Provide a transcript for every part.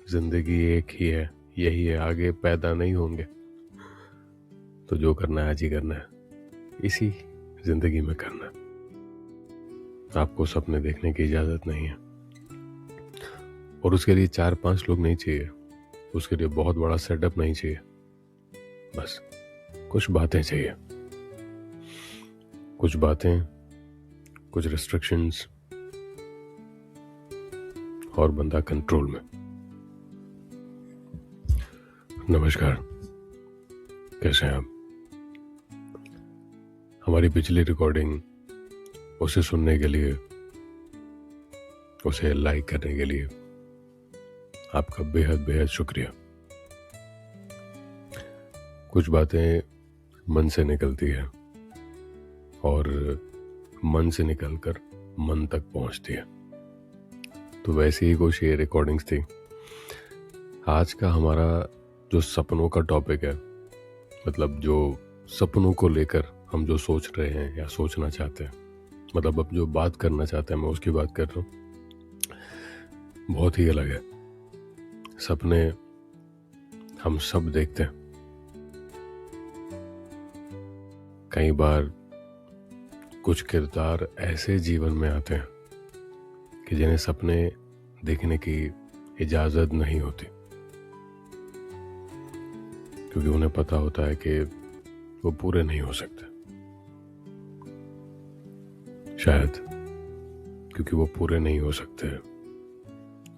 जिंदगी एक ही है, यही है, आगे पैदा नहीं होंगे। तो जो करना है आज ही करना है, इसी जिंदगी में करना है। आपको सपने देखने की इजाजत नहीं है, और उसके लिए 4-5 लोग नहीं चाहिए, उसके लिए बहुत बड़ा सेटअप नहीं चाहिए। बस कुछ बातें चाहिए, कुछ बातें, कुछ रिस्ट्रिक्शंस, और बंदा कंट्रोल में। नमस्कार, कैसे हैं आप? हमारी पिछली रिकॉर्डिंग, उसे सुनने के लिए, उसे लाइक करने के लिए आपका बेहद बेहद शुक्रिया। कुछ बातें मन से निकलती है और मन से निकलकर मन तक पहुंचती है, तो वैसी ही कुछ ये रिकॉर्डिंग्स थी। आज का हमारा जो सपनों का टॉपिक है, मतलब जो सपनों को लेकर हम जो सोच रहे हैं या सोचना चाहते हैं, मतलब अब जो बात करना चाहते हैं, मैं उसकी बात कर रहा हूँ, बहुत ही अलग है। सपने हम सब देखते हैं। कई बार कुछ किरदार ऐसे जीवन में आते हैं कि जिन्हें सपने देखने की इजाजत नहीं होती, क्योंकि उन्हें पता होता है कि वो पूरे नहीं हो सकते। शायद क्योंकि वो पूरे नहीं हो सकते,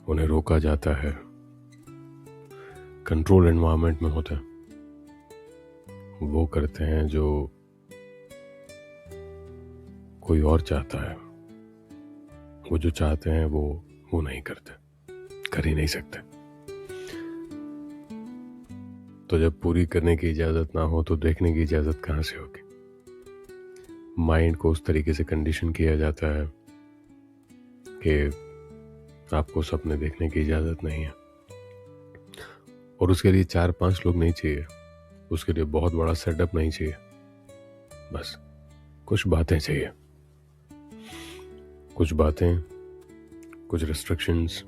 उन्हें रोका जाता है, कंट्रोल एनवायरनमेंट में होता है। वो करते हैं जो कोई और चाहता है, वो जो चाहते हैं वो नहीं करते, कर ही नहीं सकते। तो जब पूरी करने की इजाजत ना हो तो देखने की इजाजत कहां से होगी? माइंड को उस तरीके से कंडीशन किया जाता है कि आपको सपने देखने की इजाजत नहीं है, और उसके लिए 4-5 लोग नहीं चाहिए, उसके लिए बहुत बड़ा सेटअप नहीं चाहिए। बस कुछ बातें चाहिए, कुछ बातें, कुछ रिस्ट्रिक्शंस,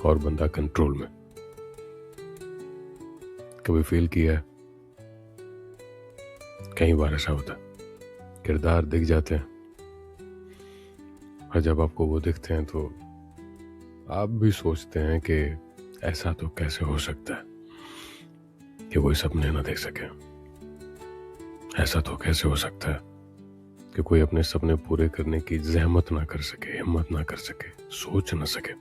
और बंदा कंट्रोल में। कभी फील किया है? कई बार ऐसा होता है, किरदार दिख जाते हैं, और जब आपको वो दिखते हैं तो आप भी सोचते हैं कि ऐसा तो कैसे हो सकता है कि कोई सपने ना देख सके। ऐसा तो कैसे हो सकता है कि कोई अपने सपने पूरे करने की जहमत ना कर सके, हिम्मत ना कर सके, सोच ना सके,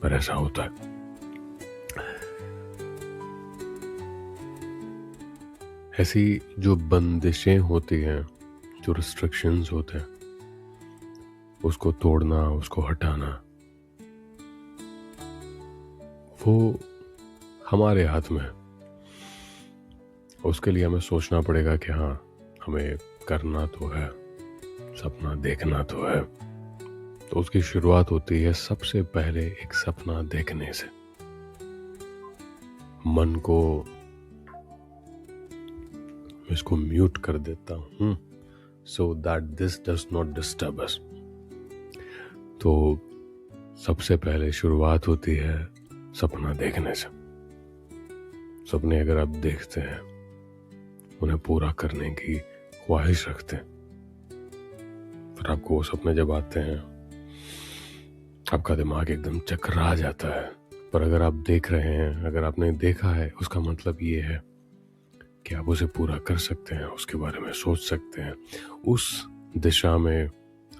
पर ऐसा होता है। ऐसी जो बंदिशें होती हैं, जो रिस्ट्रिक्शंस होते हैं, उसको तोड़ना, उसको हटाना, वो हमारे हाथ में है। उसके लिए हमें सोचना पड़ेगा कि हाँ, हमें करना तो है, सपना देखना तो है। तो उसकी शुरुआत होती है सबसे पहले एक सपना देखने से। मन को इसको म्यूट कर देता हूं, so that this does not disturb us. तो सबसे पहले शुरुआत होती है सपना देखने से। सपने अगर आप देखते हैं, उन्हें पूरा करने की ख्वाहिश रखते हैं, फिर आपको वो सपने जब आते हैं, आपका दिमाग एकदम चकरा जाता है। पर अगर आप देख रहे हैं, अगर आपने देखा है, उसका मतलब ये है कि आप उसे पूरा कर सकते हैं, उसके बारे में सोच सकते हैं, उस दिशा में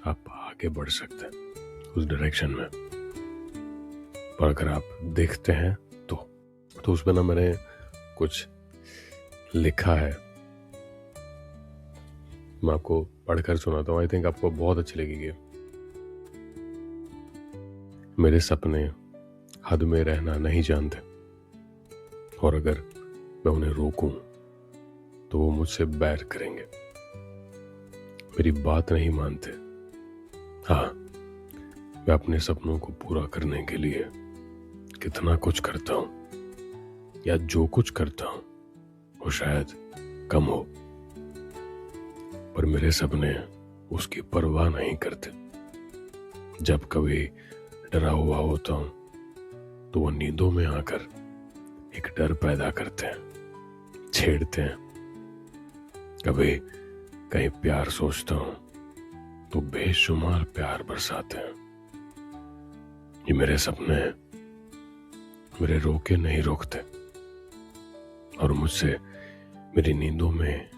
आप आगे बढ़ सकते हैं, उस डायरेक्शन में। पर अगर आप देखते हैं तो उसमें ना मैंने कुछ लिखा है, मैं आपको पढ़कर सुनाता हूँ। आई थिंक आपको बहुत अच्छी लगेगी। मेरे सपने हद में रहना नहीं जानते, और अगर मैं उन्हें रोकूं तो वो मुझसे बैर करेंगे, मेरी बात नहीं मानते। हाँ, मैं अपने सपनों को पूरा करने के लिए कितना कुछ करता हूं, या जो कुछ करता हूं वो शायद कम हो, पर मेरे सपने उसकी परवाह नहीं करते। जब कभी डरा हुआ होता हूं तो वो नींदों में आकर एक डर पैदा करते हैं, छेड़ते हैं। कभी कहीं प्यार सोचता हूं तो बेशुमार प्यार बरसाते हैं। ये मेरे सपने हैं, मेरे रोके नहीं रोकते और मुझसे मेरी नींदों में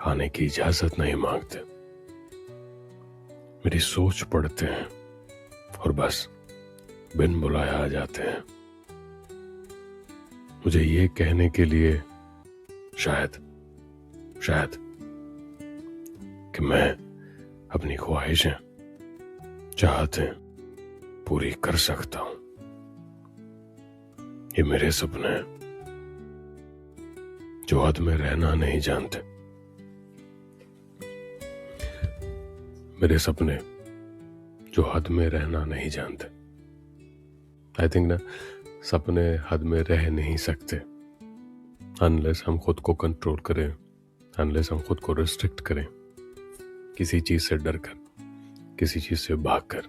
आने की इजाजत नहीं मांगते। मेरी सोच पढ़ते हैं और बस बिन बुलाया आ जाते हैं। मुझे ये कहने के लिए शायद कि मैं अपनी ख्वाहिशें, चाहतें पूरी कर सकता हूं। ये मेरे सपने हैं जो हद में रहना नहीं जानते। मेरे सपने जो हद में रहना नहीं जानते। आई थिंक ना, सपने हद में रह नहीं सकते अनलेस हम खुद को कंट्रोल करें, अनलेस हम खुद को रिस्ट्रिक्ट करें, किसी चीज से डर कर, किसी चीज से भाग कर।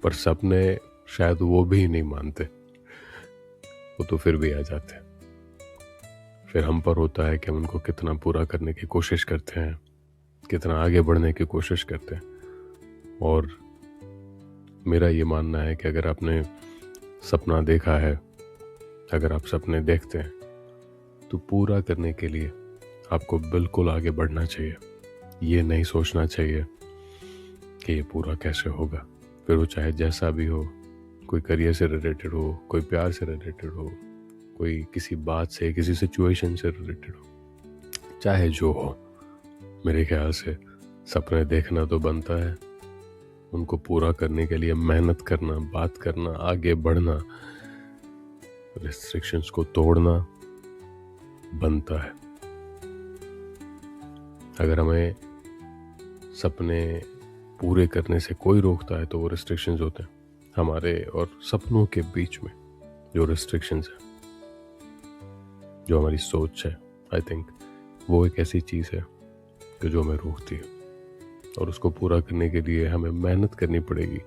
पर सपने शायद वो भी नहीं मानते, वो तो फिर भी आ जाते हैं। फिर हम पर होता है कि हम उनको कितना पूरा करने की कोशिश करते हैं, कितना आगे बढ़ने की कोशिश करते हैं। और मेरा ये मानना है कि अगर आपने सपना देखा है, अगर आप सपने देखते हैं, तो पूरा करने के लिए आपको बिल्कुल आगे बढ़ना चाहिए। ये नहीं सोचना चाहिए कि ये पूरा कैसे होगा, फिर वो चाहे जैसा भी हो, कोई करियर से रिलेटेड हो, कोई प्यार से रिलेटेड हो, कोई किसी बात से, किसी सिचुएशन से रिलेटेड हो, चाहे जो हो। मेरे ख्याल से सपने देखना तो बनता है, उनको पूरा करने के लिए मेहनत करना, बात करना, आगे बढ़ना, रिस्ट्रिक्शंस को तोड़ना बनता है। अगर हमें सपने पूरे करने से कोई रोकता है तो वो रिस्ट्रिक्शंस होते हैं हमारे और सपनों के बीच में। जो रिस्ट्रिक्शंस है, जो हमारी सोच है, आई थिंक वो एक ऐसी चीज़ है कि जो हमें रोकती है और उसको पूरा करने के लिए हमें मेहनत करनी पड़ेगी,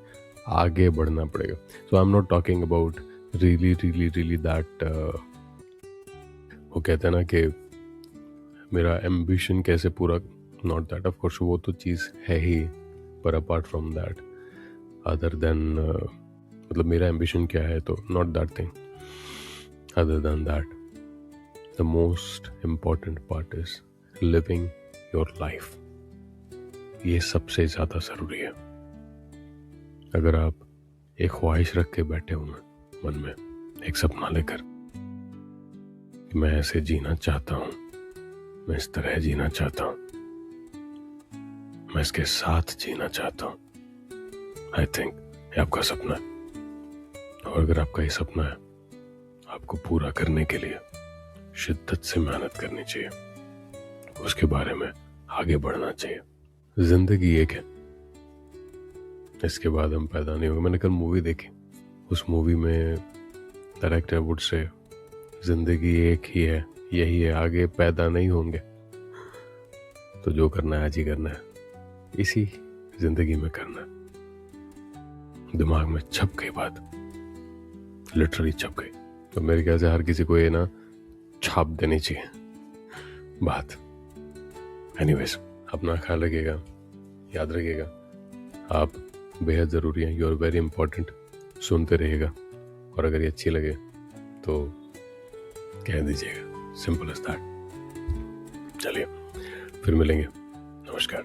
आगे बढ़ना पड़ेगा। So I am not talking about really that वो कहते हैं ना कि मेरा एम्बिशन कैसे पूरा, नॉट दैट, ऑफ कोर्स वो तो चीज़ है ही, पर apart from that, other than, मतलब मेरा एम्बिशन क्या है, तो not that thing, other than that the most important part is living your life. ये सबसे ज़्यादा ज़रूरी है। अगर आप एक ख्वाहिश रख के बैठे हुए मन में, एक सपना लेकर कि मैं ऐसे जीना चाहता हूँ, मैं इस तरह जीना चाहता हूँ, मैं इसके साथ जीना चाहता हूँ, आई थिंक ये आपका सपना है। और अगर आपका ये सपना है, आपको पूरा करने के लिए शिद्दत से मेहनत करनी चाहिए, उसके बारे में आगे बढ़ना चाहिए। जिंदगी एक है, इसके बाद हम पैदा नहीं होंगे। मैंने कल मूवी देखी, उस मूवी में डायरेक्टर वुड से जिंदगी एक ही है, यही है, आगे पैदा नहीं होंगे, तो जो करना है आज ही करना है, इसी जिंदगी में करना है। दिमाग में छप गई बात, लिटरली छप गई। तो मेरे ख्याल से हर किसी को ये ना छाप देनी चाहिए बात। एनीवेज, अपना ख्याल रखिएगा, याद रखिएगा आप बेहद ज़रूरी हैं, यू आर वेरी इंपॉर्टेंट। सुनते रहिएगा और अगर ये अच्छी लगे तो कह दीजिएगा, सिंपल एज दैट। चलिए फिर मिलेंगे, नमस्कार।